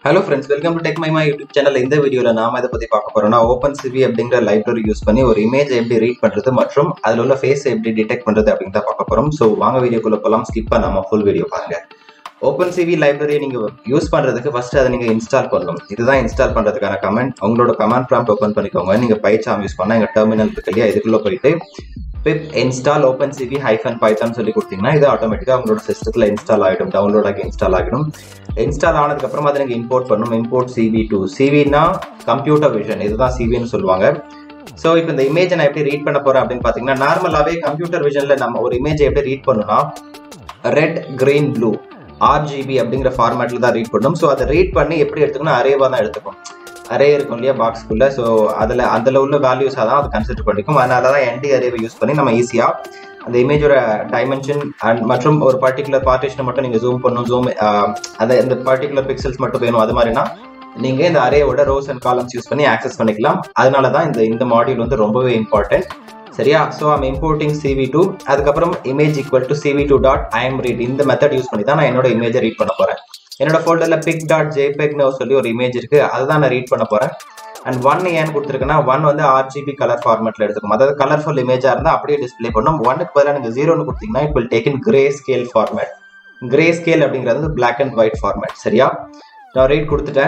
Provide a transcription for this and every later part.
Hello friends, welcome to Techmaima YouTube channel. In this video, நாம இத பத்தி பார்க்க போறோம்னா OpenCV அப்படிங்கற லைப்ரரி யூஸ் பண்ணி ஒரு இமேஜ் எப்படி ரீட் பண்றது மற்றும் அதுல உள்ள ஃபேஸ் எப்படி டிடெக்ட் பண்றது அப்படிங்கறத பார்க்க போறோம். சோ வாங்க வீடியோக்குள்ள போலாம். ஸ்கிப் பண்ணாம full வீடியோ பாருங்க. OpenCV லைப்ரரி நீங்க யூஸ் பண்றதுக்கு ஃபர்ஸ்ட் அதை நீங்க இன்ஸ்டால் பண்ணணும். இதுதான் இன்ஸ்டால் பண்றதுக்கான கமாண்ட். உங்களோட கமாண்ட் ப்ராம்ப்ட் ஓபன் பண்ணிக்கோங்க. நீங்க பைசாம் யூஸ் பண்ணா எங்க டெர்மினல் இருக்கு இல்லையா, இதுக்குள்ள போயிட்டு pip install opencv-python சொல்லி கொடுத்தீங்கன்னா இது ஆட்டோமேட்டிக்கா உங்களோட சிஸ்டத்துல இன்ஸ்டால் ஆகிடும், டவுன்லோட் ஆகி இன்ஸ்டால் ஆகிடும். இன்ஸ்டால் ஆனதுக்கு அப்புறம் அதை நீங்க இம்போர்ட் பண்ணணும். Import cv2. cvனா கம்ப்யூட்டர் விஷன், இதுதான் cvன்னு சொல்லுவாங்க. ஸோ இப்போ இந்த இமேஜை நான் எப்படி ரீட் பண்ண போறேன் அப்படின்னு பாத்தீங்கன்னா, நார்மலாவே கம்ப்யூட்டர் விஷன்ல நம்ம ஒரு இமேஜை எப்படி ரீட் பண்ணணும்னா ரெட் கிரீன் ப்ளூ RGB அப்படிங்கிற ஃபார்மேட்ல தான் ரீட் பண்ணணும். ஸோ அதை ரீட் பண்ணி எப்படி எடுத்துக்கணும், அரேவா தான் எடுத்துக்கும். அரே இருக்கும் இல்லையா பாக்ஸ்க்குள்ள, ஸோ அதில் உள்ள வேல்யூஸாக தான் அது கன்சிடர் பண்ணிக்கும். அதனால தான் என்டி அரேவை யூஸ் பண்ணி நம்ம ஈஸியாக அந்த இமேஜோட டைமென்ஷன் அண்ட் மற்றும் ஒரு பர்டிகுலர் பார்ட்டிஷனை மட்டும் நீங்கள் ஜூம் பண்ணணும். இந்த பர்டிகுலர் பிக்சல்ஸ் மட்டும் வேணும், அது மாதிரினா நீங்கள் இந்த அரேவோட ரோஸ் அண்ட் காலம்ஸ் யூஸ் பண்ணி ஆக்சஸ் பண்ணிக்கலாம். அதனால தான் இந்த மாடியூல் வந்து ரொம்பவே இம்பார்ட்டன்ட். சரியா? So I'm importing cv2. அதுக்கப்புறம் இமேஜ் ஈக்குவல் டு cv2.imread இந்த மெத்தட் யூஸ் பண்ணி தான் நான் என்னோட இமேஜை ரீட் பண்ண போகிறேன். என்னோட ஃபோல்டர்ல pic.jpegனு சொல்லி ஒரு இமேஜ் இருக்கு, அதுதான் நான் ரீட் பண்ண போறேன். அண்ட் 1 ஏன் கொடுத்துருக்குன்னா 1 வந்து RGB கலர் ஃபார்மேட்ல எடுத்துக்கும். அதாவது கலர்ஃபுல் இமேஜா இருந்தா அப்படியே டிஸ்பிளே பண்ணும். 1க்கு பதிலாக நீங்க 0ன்னு கொடுத்தீங்கன்னா it will take in grey scale format. Grey scale அப்படிங்கிறது பிளாக் அண்ட் ஒயிட் ஃபார்மேட். சரியா? நான் ரீட் கொடுத்துட்டு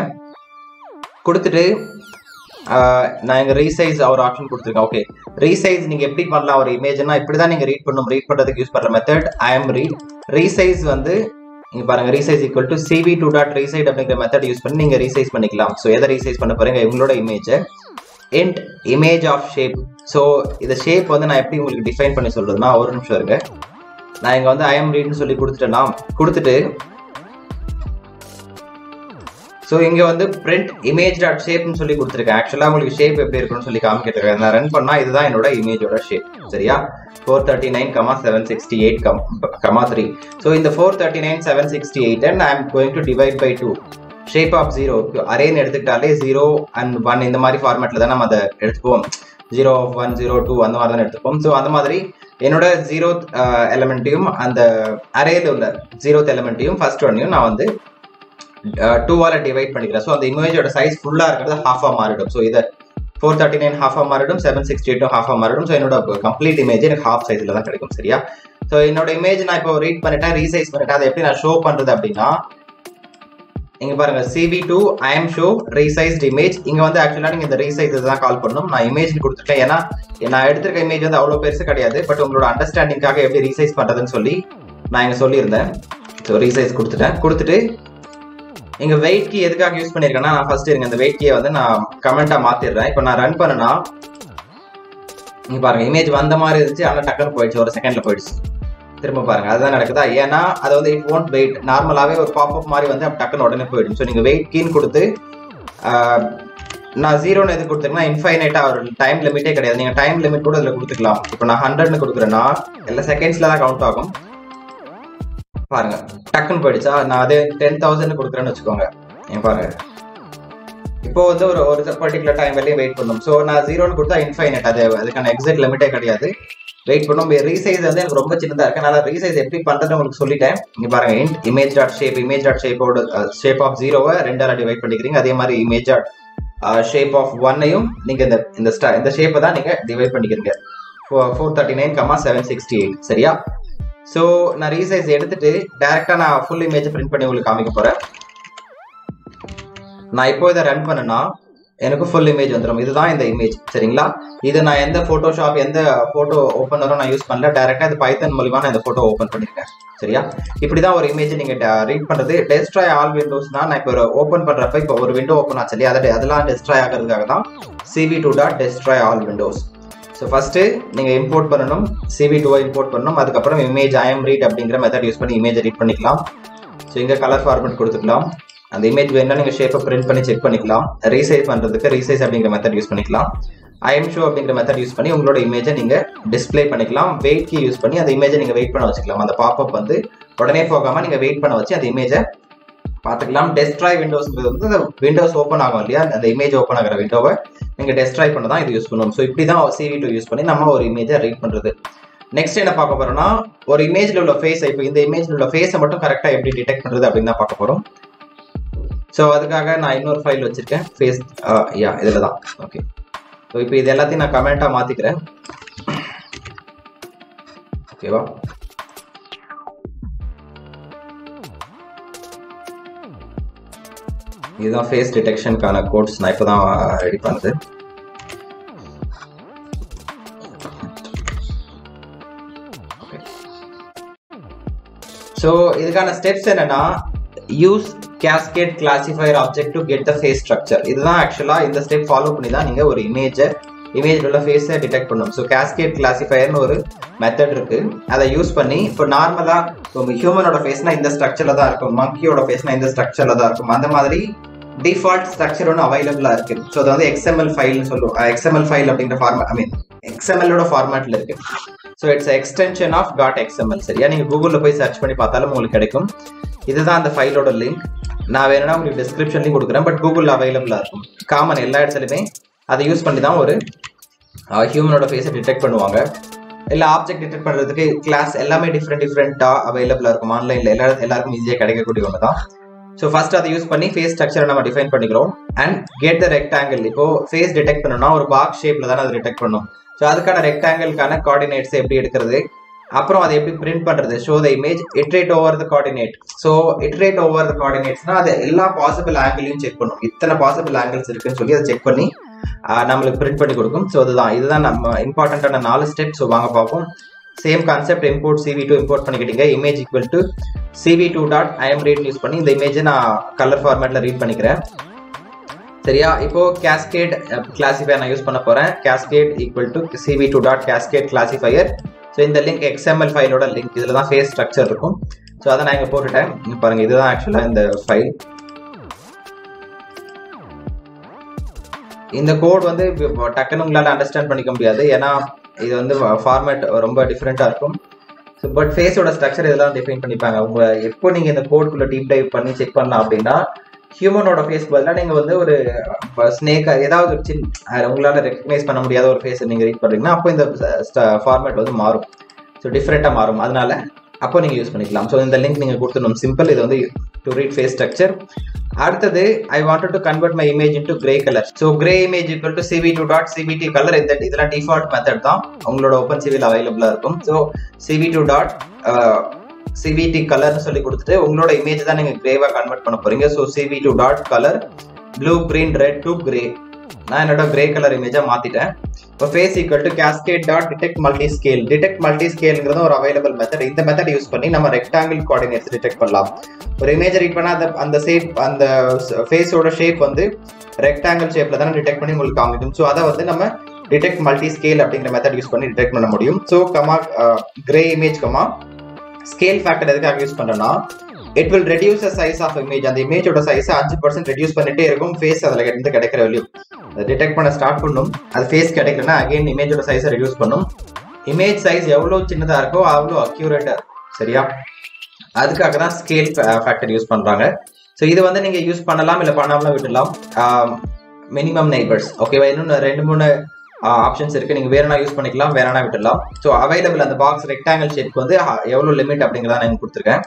நான் எங்க ரீசைஸ் ஒரு ஆப்ஷன் கொடுத்துருக்கேன். ஓகே, ரீசைஸ் நீங்க எப்படி பண்ணலாம் ஒரு இமேஜ்னா இப்படிதான் நீங்க ரீட் பண்ணணும். ரீட் பண்றதுக்கு யூஸ் பண்ற மெத்தட் imread. ரீசைஸ் வந்து இங்க பாருங்க, ரீசைஸ் ஈக்குவல் டு cv2.resize அப்படிங்கிற மெத்தட் யூஸ் பண்ணி நீங்க ரீசைஸ் பண்ணிக்கலாம். ஸோ எதை ரீசைஸ் பண்ண போறீங்க, இவங்களோட image int image of shape. So இந்த ஷேப் வந்து நான் எப்படி உங்களுக்கு டிஃபைன் பண்ணி சொல்றதுன்னா, ஒரு நிமிஷம் இருங்க. நான் இங்க வந்து imreadன்னு சொல்லி கொடுத்துட்டு ஸோ இங்க வந்து print image.shapeன்னு சொல்லி கொடுத்துருக்கேன். ஆக்சுவலா உங்களுக்கு ஷேப் எப்படி இருக்குன்னு சொல்லி காமிக்கிட்டு நான் ரன் பண்ணா இதுதான் என்னோட இமேஜோட ஷேப். சரியா? 439,768,3. ஸோ இந்த 439,768 and I am going to divide by 2. Shape of 0 அரேன்னு எடுத்துக்கிட்டாலே 0 and 1 இந்த மாதிரி ஃபார்மேட்ல தான் நம்ம அதை எடுத்துப்போம். 0 of 1, 0, 2 அந்த மாதிரி தான் எடுத்துப்போம். ஸோ அந்த மாதிரி என்னோட 0th எலமெண்ட்டையும் அந்த அரேல உள்ள 0th எலமெண்ட்டையும் ஃபர்ஸ்ட் ஒன்னையும் நான் வந்து 2ஆல டிவைட் பண்ணிக்கிறேன். ஸோ அந்த இமேஜோட சைஸ் ஃபுல்லா இருக்கிறது ஹாஃபா மாறிடும். ஸோ இதை 439 ஹாஃபா மாறிடும், 768 ஹாஃபா மாறிடும். ஸோ என்னோட கம்ப்ளீட் இமேஜ் எனக்கு ஹாஃப் சைஸ்ல தான் கிடைக்கும். சரியா? ஸோ என்னோட இமேஜ் நான் இப்போ ரீட் பண்ணிட்டேன், ரீசைஸ் பண்ணிட்டேன். அதை எப்படி நான் ஷோ பண்றது அப்படின்னா, இங்க பாருங்க cv2 imshow resized image. இங்க வந்து ஆக்சுவலா நீங்க இந்த ரீசைஸ் தான் கால் பண்ணணும். நான் இமேஜ் கொடுத்துட்டேன், ஏன்னா நான் எடுத்திருக்க இமேஜ் வந்து அவ்வளவு பெருசு கிடையாது. பட் உங்களோட அண்டர்ஸ்டாண்டிங்காக எப்படி ரீசைஸ் பண்றதுன்னு சொல்லி நான் இங்க சொல்லியிருந்தேன். ஸோ ரீசைஸ் கொடுத்துட்டு இங்க வெயிட் கீ எதுக்காக யூஸ் பண்ணிருக்கேன்னா, நான் ஃபர்ஸ்ட் இருங்க இந்த வெயிட் கீயை வந்து நான் கமெண்டா மாத்திடுறேன். இப்போ நான் ரன் பண்ணனா இங்க பாருங்க, இமேஜ் வந்த மாதிரி இருந்துச்சு, ஆனா டக்குன்னு போயிடுச்சு, ஒரு செகண்ட்ல போயிடுச்சு. திரும்ப பாருங்க, அதுதான் நடக்குதா? ஏன்னா அது வந்து இட் ஒன்ட் வெயிட். நார்மலாவே ஒரு பாப்அப் மாதிரி வந்து டக்குன்னு உடனே போயிடும். ஸோ நீங்க வெயிட் கீன்னு கொடுத்து நான் 0ன்னு எது கொடுத்துருக்கேன்னா இன்ஃபைனைட்டா ஒரு டைம் லிமிட்டே கிடையாது. நீங்க டைம் லிமிட் கூட இதுல கொடுத்துக்கலாம். இப்போ நான் 100ன்னு கொடுக்குறேன்னா எல்லா செகண்ட்ஸ்ல தான் கவுண்ட் ஆகும். பாருங்க, டக்குன்னு போயிடுச்சா? நான் அதே 10,000 கொடுக்குறேன்னு வச்சுக்கோங்க. பாருங்க, இப்போ வந்து ஒரு பர்டிகுலர் டைம் வரையும் வெயிட் பண்ணும். ஸோ நான் 0ன்னு கொடுத்தா இன்ஃபைனைட், அதுக்கான எக்ஸாக்ட் லிமிட்டே கிடையாது. வெயிட் பண்ணும். ரீசைஸ் வந்து எனக்கு ரொம்ப சின்னதா இருக்கு, அதனால ரீசைஸ் எப்படி பண்றதுன்னு உங்களுக்கு சொல்லிட்டேன். இங்க பாருங்க, int image.shape image.shapeோட ஷேப் ஆஃப் 0வை 2ஆல டிவைட் பண்ணிக்கிறீங்க. அதே மாதிரி image.shape ஆஃப் 1ஐயும் நீங்க இந்த ஷேப்பை தான் நீங்க டிவைட் பண்ணிக்கிறீங்க. 439,768. சரியா? ஸோ நான் ரீசைஸ் எடுத்துட்டு டைரக்டா நான் ஃபுல் இமேஜ் பிரிண்ட் பண்ணி உங்களுக்கு காமிக்க போறேன். நான் இப்போ இதை ரன் பண்ணனா எனக்கு ஃபுல் இமேஜ் வந்துடும். இதுதான் இந்த இமேஜ். சரிங்களா? இது நான் எந்த போட்டோஷாப் எந்த போட்டோ ஓப்பனரும் நான் யூஸ் பண்ணல, டைரக்டா இது பைத்தன் மூலமா நான் இந்த போட்டோ ஓப்பன் பண்ணிருக்கேன். சரியா? இப்படிதான் ஒரு இமேஜ் நீங்க ரீட் பண்றது. டெஸ்ட்ராய் ஆல் விண்டோஸ் தான் நான் இப்போ ஓப்பன் பண்றப்ப இப்போ ஒரு விண்டோ ஓப்பன் ஆச்சு இல்லையா, அதெல்லாம் டெஸ்ட்ராய் ஆகிறதுக்காக தான் cv2.destroyallwindows. ஸோ ஃபர்ஸ்ட் நீங்க இம்போர்ட் பண்ணணும், cv2வை இம்போர்ட் பண்ணணும். அதுக்கப்புறம் இமேஜ் imread அப்படிங்கிற மெத்தட் யூஸ் பண்ணி இமேஜ் ரீட் பண்ணிக்கலாம். ஸோ இங்க கலர் ஃபார்மேட் கொடுத்துக்கலாம். அந்த இமேஜ் வேணா நீங்க ஷேப்பை பிரிண்ட் பண்ணி செக் பண்ணிக்கலாம். ரீசைஸ் பண்றதுக்கு ரீசைஸ் அப்படிங்கிற மெத்தட் யூஸ் பண்ணிக்கலாம். imshow அப்படிங்கிற மெத்தட் யூஸ் பண்ணி உங்களோட இமேஜை நீங்க டிஸ்பிளே பண்ணிக்கலாம். வெயிட் கீ யூஸ் பண்ணி அந்த இமேஜை நீங்க வெயிட் பண்ண வச்சுக்கலாம். அந்த பாப்அப் வந்து உடனே போகாம நீங்க வெயிட் பண்ண வச்சு அந்த இமேஜை பார்த்துக்கலாம். டெஸ்ட்ராய் விண்டோஸ்ன்றது வந்து அந்த விண்டோஸ் ஓப்பன் ஆகும் இல்லையா, அந்த இமேஜ் ஓப்பன் ஆகிற விண்டோவை நீங்க டெஸ்ட்ராய் பண்ண தான் இது யூஸ் பண்ணுவோம். ஸோ இப்படி தான் cv2 யூஸ் பண்ணி நம்ம ஒரு இமேஜை ரீட் பண்றது. நெக்ஸ்ட் என்ன பார்க்க போறோம்னா, ஒரு இமேஜ்ல உள்ள ஃபேஸ், இப்போ இந்த இமேஜ்ல உள்ள ஃபேஸை மட்டும் கரெக்டா எப்படி டிடெக்ட் பண்றது அப்படின்னு தான் பார்க்க போறோம். ஸோ அதுக்காக நான் இன்னொரு ஃபைல் வச்சிருக்கேன் ஃபேஸ் இதில் தான். ஓகே, ஸோ இப்போ இது எல்லாத்தையும் நான் கமெண்ட்டாக மாற்றிக்கிறேன். ஓகேவா? இதுதான் ஃபேஸ் டிடெக்ஷனுக்கான கோட்ஸ் நான் இப்போ தான் ரெடி பண்ணுது. ஸோ இதுக்கான ஸ்டெப்ஸ் என்னன்னா, use cascade classifier object to get the face structure. இதுதான் ஆக்சுவலாக இந்த ஸ்டெப் ஃபாலோ பண்ணி தான் நீங்கள் ஒரு இமேஜ் உள்ள ஃபேஸை டிடெக்ட் பண்ணணும். ஸோ cascade classifierனு ஒரு மெத்தட் இருக்கு. அதை யூஸ் பண்ணி இப்போ நார்மலாக ஹியூமனோட ஃபேஸ்னா இந்த ஸ்ட்ரக்சரில் தான் இருக்கும், மங்கியோட ஃபேஸ்னா இந்த ஸ்ட்ரக்சரில் தான் இருக்கும். அந்த மாதிரி டிஃபால்ட் ஸ்ட்ரக்சர் ஒன்று அவைலபிளாக இருக்கு. ஸோ அது வந்து XML ஃபைல்னு சொல்லுவோம். XML ஃபைல் அப்படிங்கிற ஃபார்மேட் XMLோட ஃபார்மேட்டில் இருக்கு. So it's extension of .xml. சரியா? நீங்கள் கூகுளில் போய் சர்ச் பண்ணி பார்த்தாலும் உங்களுக்கு கிடைக்கும். இதுதான் அந்த ஃபைலோட லிங்க். நான் வேணும்னா உங்களுக்கு டிஸ்கிரிப்ஷன்லையும் கொடுக்குறேன், பட் கூகுளில் அவைலபிளாக இருக்கும். காமன் எல்லா இடத்துலையுமே அதை யூஸ் பண்ணி தான் ஒரு ஹியூமனோட ஃபேஸை டிடெக்ட் பண்ணுவாங்க. இல்லை ஆப்ஜெக்ட் டிடெக்ட் பண்ணுறதுக்கு கிளாஸ் எல்லாமே டிஃப்ரெண்ட்டாக அவைலபிளாக இருக்கும். ஆன்லைனில் எல்லாருக்கும் ஈஸியாக கிடைக்கக்கூடிய ஒன்று தான். ஸோ ஃபர்ஸ்ட் அதை யூஸ் பண்ணி ஃபேஸ் ஸ்ட்ரக்சரை நம்ம டிஃபைன் பண்ணிக்கிறோம். And get the rectangle. இப்போ ஃபேஸ் டிடெக்ட் பண்ணணும்னா ஒரு பாக்ஸ் ஷேப்பில் தானே அதை டிடெக்ட் பண்ணும். ஸோ அதுக்கான ரெக்டாங்கிள்கான கோஆர்டினேட்ஸ் எப்படி எடுக்கிறது, அப்புறம் அதை எப்படி பிரிண்ட் பண்றது, show the image, iterate over the coordinate. So iterate over the கோஆர்டினேட்ஸ்னா அது எல்லா பாசிபிள் ஆங்கிளையும் செக் பண்ணும். இத்தனை பாசிபிள் ஆங்கிள்ஸ் இருக்குன்னு சொல்லி அதை செக் பண்ணி நம்மளுக்கு பிரிண்ட் பண்ணி கொடுக்கும். ஸோ இதுதான் நம்ம இம்பார்ட்டன்டான 4 ஸ்டெப். ஸோ வாங்க பார்ப்போம். Same concept, import CV2 import பண்ணிக்கிட்டீங்க. Image equal to CV2.imread use பண்ணி இந்த இமேஜை நான் கலர் ஃபார்மேட்ல ரீட் பண்ணிக்கிறேன். சரியா? இப்போ cascade கிளாசிஃபையர் நான் யூஸ் பண்ண போறேன். cascade equal to CV2.cascade classifier. So இந்த லிங்க் XML ஃபைலோட லிங்க், இதில் தான் ஃபேஸ் ஸ்ட்ரக்சர் இருக்கும். ஸோ அதை நான் இங்கே போட்டுட்டேன். பாருங்க, இதுதான் ஆக்சுவலாக இந்த ஃபைல். இந்த கோட் வந்து டக்குன்னு உங்களால் அண்டர்ஸ்டாண்ட் பண்ணிக்க முடியாது, ஏன்னா இது வந்து ஃபார்மேட் ரொம்ப டிஃப்ரெண்ட்டாக இருக்கும். ஸோ பட் ஃபேஸோட ஸ்ட்ரக்சர் இதெல்லாம் டிஃபைன் பண்ணிப்பாங்க. உங்க எப்போ நீங்கள் இந்த கோட்குள்ளே டீப் டைவ் பண்ணி செக் பண்ணலாம் அப்படின்னா, ஹியூமனோட ஃபேஸ் பதிலாக நீங்கள் வந்து ஒரு ஸ்னேக் ஏதாவது ஒரு உங்களால் ரெக்கக்னைஸ் பண்ண முடியாத ஒரு ஃபேஸை நீங்கள் ரீட் பண்ணுறீங்கன்னா அப்போ இந்த ஃபார்மேட் வந்து மாறும். ஸோ டிஃப்ரெண்ட்டாக மாறும். அதனால அப்போ நீங்கள் யூஸ் பண்ணிக்கலாம். ஸோ இந்த லிங்க் நீங்கள் கொடுத்துடணும். சிம்பிள். இது வந்து டு ரீட் ஃபேஸ் ஸ்ட்ரக்சர். அடுத்தது, I wanted to convert my image into grey colour. So grey image equal to CV2.cbt colour. இதெல்லாம் டிஃபால்ட் மெத்தட் தான், உங்களோட ஓப்பன் சிவியில் அவைலபிளாக இருக்கும். ஸோ CV2.cbt கலர்னு சொல்லி கொடுத்துட்டு உங்களோட இமேஜ் தான் நீங்கள் கிரேவாக கன்வெர்ட் பண்ண போறீங்க. So CV2.color blue green red to grey. நான் என்னோட கிரே கலர் இமேஜை மாற்றிட்டேன். இப்போ ஃபேஸ் ஈக்குவல் டு cascade.detectMultiscale. DetectMultiscaleங்கிறது ஒரு அவைலபிள் மெத்தட். இந்த மெத்தட் யூஸ் பண்ணி நம்ம ரெக்டாங்கிள் கோஆர்டினேட்ஸ் டிடெக்ட் பண்ணலாம். ஒரு இமேஜ் ரீட் பண்ணால் அந்த ஃபேஸோட ஷேப் வந்து ரெக்டாங்கிள் ஷேப்ல தானே டிடெக்ட் பண்ணி உங்களுக்கு காமிக்கும். ஸோ அதை வந்து நம்ம DetectMultiscale அப்படிங்கிற மெத்தட் யூஸ் பண்ணி டிடெக்ட் பண்ண முடியும். So grey image scale factor எதுக்காக யூஸ் பண்றோம்னா, it will reduce the size of image. அந்த இமேஜோட சைஸை 5% ரெடியூஸ் பண்ணிட்டே இருக்கும். ஃபேஸ் அதில் இருந்து கிடைக்கிற வேல்யூ அதை டிடெக்ட் பண்ண ஸ்டார்ட் பண்ணும். அது ஃபேஸ் கிடைக்கலன்னா அகைன் இமேஜோட சைஸை ரெடியூஸ் பண்ணும். இமேஜ் சைஸ் எவ்வளோ சின்னதாக இருக்கோ அவ்வளோ அக்யூரேட்டாக இருக்கும். சரியா? அதுக்காக தான் ஸ்கேல் ஃபேக்டர் யூஸ் பண்ணுறாங்க. ஸோ இது வந்து நீங்கள் யூஸ் பண்ணலாம், இல்லை பண்ணாமலாம் விட்டுடலாம். Minimum neighbours. ஓகேவா? இன்னும் 2-3 ஆப்ஷன்ஸ் இருக்கு. நீங்க வேறனா யூஸ் பண்ணிக்கலாம், வேறனா விட்டுடலாம். ஸோ அவைலபிள் அந்த பாக்ஸ் ரெக்டாங்கிள் ஷேப்க்கு வந்து எவ்வளோ லிமிட் அப்படிங்கிறத நான் கொடுத்துருக்கேன்.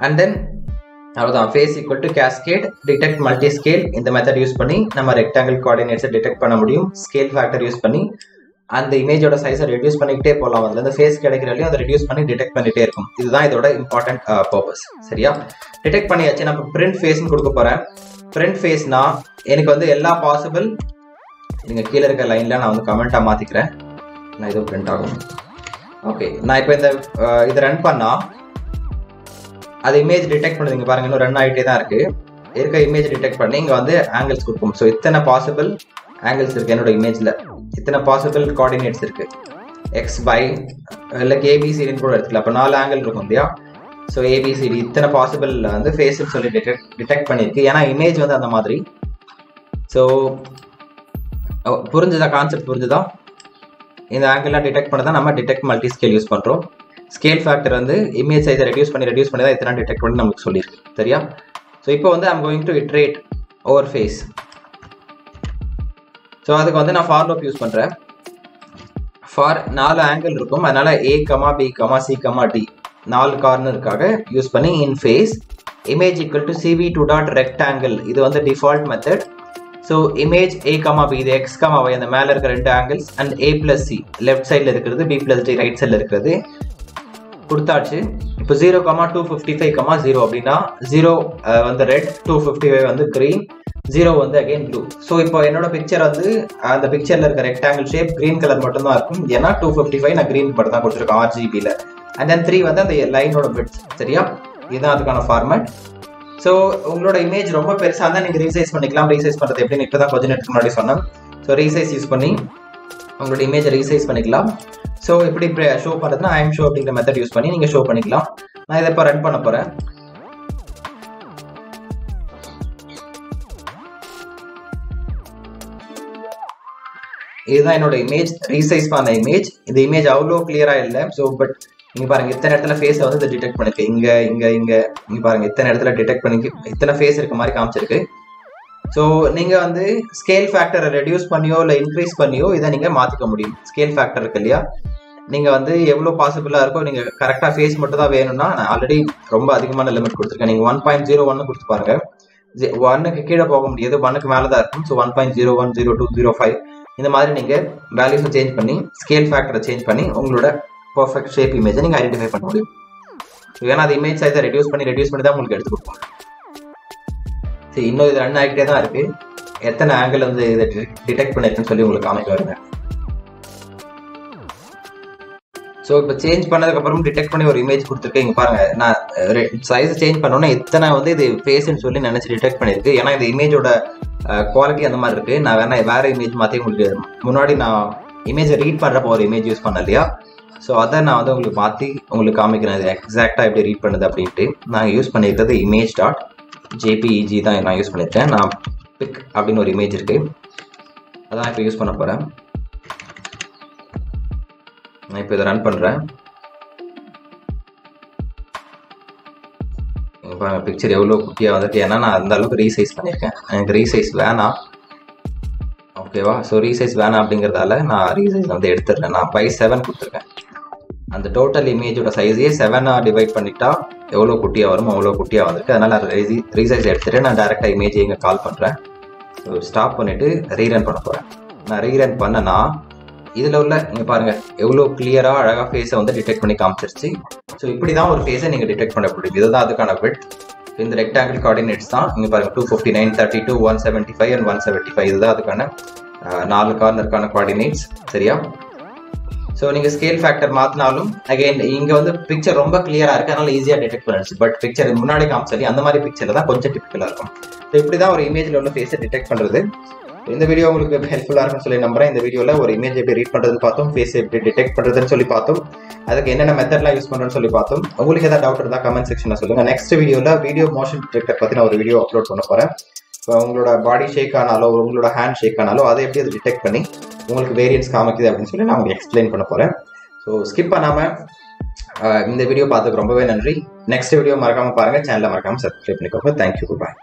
அண்ட் தென் அவ்வளோதான். Face equal to cascade DetectMultiscale இந்த மெத்தட் யூஸ் பண்ணி நம்ம ரெக்டாங்கிள் கோஆர்டினேட்ஸை டிடெக்ட் பண்ண முடியும். ஸ்கேல் ஃபேக்டர் யூஸ் பண்ணி அந்த இமேஜோட சைஸை ரெடியூஸ் பண்ணிக்கிட்டே போகலாம். அதில் இந்த ஃபேஸ் கிடைக்கிறதையும் அதை ரெடியூஸ் பண்ணி டிடெக்ட் பண்ணிட்டே இருக்கும். இதுதான் இதோட இம்பார்ட்டன்ட் பர்பஸ். சரியா? டிடெக்ட் பண்ணியாச்சு. நம்ம பிரிண்ட் ஃபேஸ்ன்னு கொடுக்க போறேன். பிரிண்ட் ஃபேஸ்னா எனக்கு வந்து எல்லா பாசிபிள், நீங்கள் கீழே இருக்க லைனில் நான் வந்து கமெண்ட்டாக மாற்றிக்கிறேன். நான் இதுவும் பிரிண்ட் ஆகும். ஓகே, நான் இப்போ இதை ரன் பண்ணால் அது இமேஜ் டிடெக்ட் பண்ணுறீங்க பாருங்க, இன்னும் ரன் ஆகிட்டே தான் இருக்க இமேஜ் டிடெக்ட் பண்ணி இங்கே வந்து ஆங்கிள்ஸ் கொடுக்கும். ஸோ இத்தனை பாசிபிள் ஆங்கிள்ஸ் இருக்குது என்னோட இமேஜில், இத்தனை பாசிபிள் கோஆர்டினேட்ஸ் இருக்குது. எக்ஸ் பை இல்லை ஏபிசிடின்னு கூட எடுத்துக்கலாம். அப்போ 4 ஆங்கிள் இருக்கும் இல்லையா? ஸோ ஏபிசிடி இத்தனை பாசிபிள் வந்து ஃபேஸ்ன்னு சொல்லி டிடெக்ட் பண்ணியிருக்கு. ஏன்னா இமேஜ் வந்து அந்த மாதிரி. ஸோ புரிஞ்சுதா? கான்செப்ட் புரிஞ்சுதா? இந்த ஆங்கிள்லாம் டிடெக்ட் பண்ண தான் நம்ம DetectMultiscale யூஸ் பண்ணுறோம். ஸ்கேல் ஃபேக்டர் வந்து இமேஜ் சைஸை ரெடியூஸ் பண்ணி தான் இத்தனை டிடெக்ட் பண்ணி நமக்கு சொல்லியிருக்கு. சரியா? ஸோ இப்போ வந்து I'm going to iterate over face. So அதுக்கு வந்து நான் ஃபார் லூப் யூஸ் பண்ணுறேன். ஃபார் 4 ஆங்கிள் இருக்கும், அதனால A, B, C, D 4 கார்னருக்காக யூஸ் பண்ணி in face image equal to cv2.rectangle இது வந்து default method. So image a comma b இது x comma y அந்த மேல இருக்க ரெண்டு angles and a plus c left sideல இருக்கிறது b plus d right sideல இருக்கிறது கொடுத்தாச்சு. இப்போ 0, 255, 0 அப்படின்னா 0 வந்து ரெட், 255 வந்து green, 0 வந்து again blue. ஸோ இப்போ என்னோட பிக்சர் வந்து அந்த பிக்சர்ல இருக்க ரெக்டாங்கிள் ஷேப் green கலர் மட்டும் தான் இருக்கும். ஏன்னா 255 நான் green மட்டும் தான் கொடுத்துருக்கேன் RGBல. and then 3 வந்து அந்த லைனோட பிட்ஸ். சரியா, இதுதான் அதுக்கான ஃபார்மேட். ஸோ உங்களோட இமேஜ் ரொம்ப பெருசாக இருந்தால் நீங்கள் ரீசைஸ் பண்ணிக்கலாம். ரீசைஸ் பண்ணுறது எப்படின்னு இப்போ தான் கொஞ்சம் நேரத்துக்கு முன்னாடி சொன்னேன். ஸோ ரீசைஸ் யூஸ் பண்ணி உங்களோட இமேஜை ரீசைஸ் பண்ணிக்கலாம். ஸோ இப்படி ஷோ பண்ணுறதுனா imshow அப்படிங்கிற மெத்தட் யூஸ் பண்ணி நீங்கள் ஷோ பண்ணிக்கலாம். நான் இதை இப்போ ரன் பண்ண போகிறேன். இதுதான் என்னோட இமேஜ், ரீசைஸ் பண்ண இமேஜ். இந்த இமேஜ் அவ்வளோ கிளியராக இல்லை. ஸோ பட் நீங்க பாருங்க இத்தனை இடத்துல ஃபேஸை வந்து இதை டிடெக்ட் பண்ணிருக்கு. இங்க பாருங்க இத்தனை இடத்துல டிடெக்ட் பண்ணி இத்தனை ஃபேஸ் இருக்க மாதிரி காமிச்சிருக்கு. ஸோ நீங்க வந்து ஸ்கேல் ஃபேக்டரை ரெடியூஸ் பண்ணியோ இல்லை இன்க்ரீஸ் பண்ணியோ இதை நீங்க மாத்திக்க முடியும். ஸ்கேல் ஃபேக்டர் இருக்கு இல்லையா, நீங்க வந்து எவ்வளோ பாசிபிளா இருக்கோ நீங்க கரெக்டா ஃபேஸ் மட்டும் தான் வேணும்னா நான் ஆல்ரெடி ரொம்ப அதிகமான லிமிட் கொடுத்துருக்கேன். நீங்க 1.01 கொடுத்து பாருங்க. 1க்கு கீழே போக முடியாது, 1க்கு மேலே தான் இருக்கும். ஸோ 1.01, 02, 05 இந்த மாதிரி நீங்க வேல்யூஸை சேஞ்ச் பண்ணி ஸ்கேல் ஃபேக்டரை சேஞ்ச் பண்ணி உங்களோட பர்ஃபெக்ட் ஷேப் இமேஜை நீங்கள் ஐடென்டிஃபை பண்ண முடியும். ஏன்னா அது இமேஜ் சைஸை ரெடியூஸ் பண்ணி தான் உங்களுக்கு எடுத்து கொடுப்போம். சரி, இன்னும் இது ரன் ஆகிட்டே தான் இருக்கு. எத்தனை ஆங்கிள் வந்து இதை டிடெக்ட் பண்ணிருக்குன்னு சொல்லி உங்களுக்கு காமிக்க வருங்க. ஸோ இப்போ சேஞ்ச் பண்ணதுக்கப்புறம் டிடெக்ட் பண்ணி ஒரு இமேஜ் கொடுத்துருக்கேன். இங்கே பாருங்க, நான் சைஸை சேஞ்ச் பண்ணோன்னா எத்தனை வந்து இது ஃபேஸ்ன்னு சொல்லி நினச்சி டிடெக்ட் பண்ணியிருக்கு. ஏன்னா இந்த இமேஜோட குவாலிட்டி அந்த மாதிரி இருக்கு. நான் வேற இமேஜ் மாற்றி உங்களுக்கு முன்னாடி நான் இமேஜை ரீட் பண்ணுறப்போ ஒரு இமேஜ் யூஸ் பண்ண இல்லையா, ஸோ அதை நான் வந்து உங்களுக்கு மாற்றி உங்களுக்கு காமிக்கிறேன். இது எக்ஸாக்டாக எப்படி ரீட் பண்ணுது அப்படின்ட்டு. நான் யூஸ் பண்ணியிருக்கிறது image.jpeg தான் நான் யூஸ் பண்ணியிருக்கேன். நான் பிக் அப்படின்னு ஒரு இமேஜ் இருக்கு, அதான் இப்போ யூஸ் பண்ண போகிறேன். நான் இப்போ இதை ரன் பண்ணுறேன். பாருங்க பிக்சர் எவ்வளோ குட்டியாக வந்துட்டு, ஏன்னா நான் அந்த அளவுக்கு ரீசைஸ் பண்ணியிருக்கேன். எனக்கு ரீசைஸ் வேணாம், ஓகேவா. ஸோ ரீசைஸ் வேணாம் அப்படிங்கிறதால நான் ரீசைஸ் வந்து எடுத்துடுறேன். நான் by 7 கொடுத்துருக்கேன். அந்த டோட்டல் இமேஜோட சைஸையே 7ஆக டிவைட் பண்ணிட்டா எவ்வளோ குட்டியாக வரும் அவ்வளோ குட்டியாக வந்துருக்கு. அதனால் ரீசைஸ் எடுத்துகிட்டு நான் டேரெக்டாக இமேஜ் இங்கே கால் பண்ணுறேன். ஸோ ஸ்டாப் பண்ணிவிட்டு ரீரன் பண்ண போகிறேன். நான் ரீரன் பண்ணனா இதில் உள்ள இங்கே பாருங்கள் எவ்வளோ கிளியராக அழகாக ஃபேஸை வந்து டிடெக்ட் பண்ணி காமிச்சிருச்சு. ஸோ இப்படி தான் ஒரு ஃபேஸை நீங்கள் டிடெக்ட் பண்ண முடியும். இதுதான் அதுக்கான பிட். இந்த ரெக்டாங்கிள் கோஆர்டினேட்ஸ் தான் இங்கே பாருங்கள் 259, 32, 175 and 175 இதுதான் அதுக்கான 4 கார்னருக்கான கோஆர்டினேட்ஸ். சரியா, ஸோ நீங்கள் ஸ்கேல் ஃபேக்டர் மாற்றினாலும் அகைன் இங்கே வந்து பிக்சர் ரொம்ப கிளியராக இருக்குது, அதனால ஈஸியாக டிடெக்ட் பண்ணிடுச்சு. பட் பிக்சர் முன்னாடி காமிச்சாலே அந்த மாதிரி பிக்சரில் தான் கொஞ்சம் டிபிக்கலாக இருக்கும். ஸோ இப்படி தான் ஒரு இமேஜில் உள்ள ஃபேஸை டிடெக்ட் பண்ணுறது. இந்த வீடியோ உங்களுக்கு ஹெல்ப்ஃபுல்லாக இருக்குன்னு சொல்லி நம்புறேன். இந்த வீடியோவில் ஒரு இமேஜ் எப்படி ரீட் பண்ணுறதுன்னு பார்த்தோம், ஃபேஸ் எப்படி டிடெக்ட் பண்ணுறதுன்னு சொல்லி பார்த்தோம், அதுக்கு என்னென்ன மெத்தட்லாம் யூஸ் பண்ணுறேன்னு சொல்லி பார்த்தோம். உங்களுக்கு ஏதாவது டவுட் இருந்தால் கமெண்ட் செக்ஷனில் சொல்லுங்கள். நெக்ஸ்ட் வீடியோவில் வீடியோ மோஷன் டிடெக்டர் பற்றி நான் ஒரு வீடியோ அப்லோட் பண்ண போகிறேன். இப்போ உங்களோட பாடி ஷேக் ஆனாலோ உங்களோட ஹேண்ட் ஷேக் ஆனாலோ அதை எப்படி அதை டிடெக்ட் பண்ணி உங்களுக்கு வேரியன்ஸ் காமிக்குது அப்படின்னு சொல்லி நான் உங்களுக்கு எக்ஸ்பிளைன் பண்ண போகிறேன். ஸோ ஸ்கிப் பண்ணாமல் இந்த வீடியோ பார்த்ததுக்கு ரொம்பவே நன்றி. நெக்ஸ்ட் வீடியோ மறக்காமல் பாருங்கள், சேனலை மறக்காமல் சப்ஸ்கிரைப் பண்ணிக்கோங்க. தேங்க்யூ, பாய்.